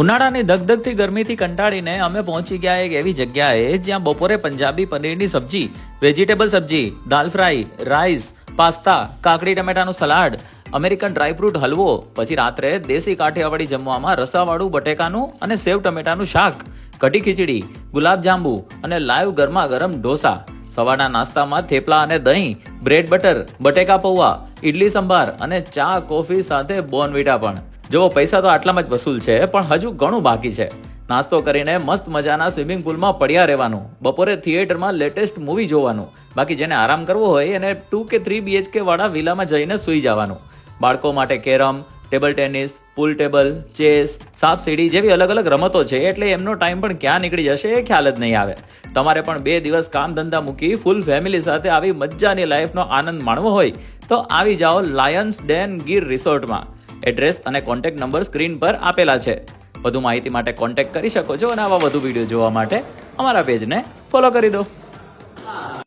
ઉનાળાની ધગધગતી ગરમીથી કંટાળીને અમે પહોંચી ગયા એક એવી જગ્યાએ જ્યાં બપોરે પંજાબી પનીરની સબ્જી, વેજીટેબલ સબ્જી, દાલ ફ્રાય, રાઈસ, પાસ્તા, કાકડી ટમેટાનું સલાડ, અમેરિકન ડ્રાયફ્રૂટ હલવો, પછી રાત્રે દેશી કાઠિયાવાડી જમવામાં રસાવાળું બટેકાનું અને સેવ ટમેટાનું શાક, કઢી ખીચડી, ગુલાબજાંબુ અને લાઈવ ગરમા ગરમ ઢોસા. સવારના નાસ્તામાં થેપલા અને દહીં, બ્રેડ બટર, બટેકા પૌવા, ઇડલી સંભાર અને ચા કોફી સાથે બોર્નવિટા પણ. જો પૈસા તો આટલામાં જ વસૂલ છે, પણ હજુ ઘણું બાકી છે. નાસ્તો કરીને મસ્ત મજાના સ્વિમિંગ પુલમાં પડ્યા રહેવાનું, બપોરે થિયેટરમાં લેટેસ્ટ મૂવી જોવાનું, બાકી જેને આરામ કરવો હોય એને 2 કે 3 BHK વાળા વિલામાં જઈને સૂઈ જવાનું. બાળકો માટે કેરમ, ટેબલ ટેનિસ, પુલ ટેબલ, ચેસ, સાપ સીડી જેવી અલગ અલગ રમતો છે, એટલે એમનો ટાઈમ પણ ક્યાં નીકળી જશે એ ખ્યાલ જ નહીં આવે. તમારે પણ 2 દિવસ કામ ધંધા મૂકી ફૂલ ફેમિલી સાથે આવી મજાની લાઈફનો આનંદ માણવો હોય તો આવી જાઓ લાયન્સ ડેન ગીર રિસોર્ટમાં. એડ્રેસ અને કોન્ટેક્ટ નંબર સ્ક્રીન પર આપેલા છે. વધુ માહિતી માટે કોન્ટેક્ટ કરી શકો છો અને આવા વધુ વિડીયો જોવા માટે અમારા પેજને ફોલો કરી દો.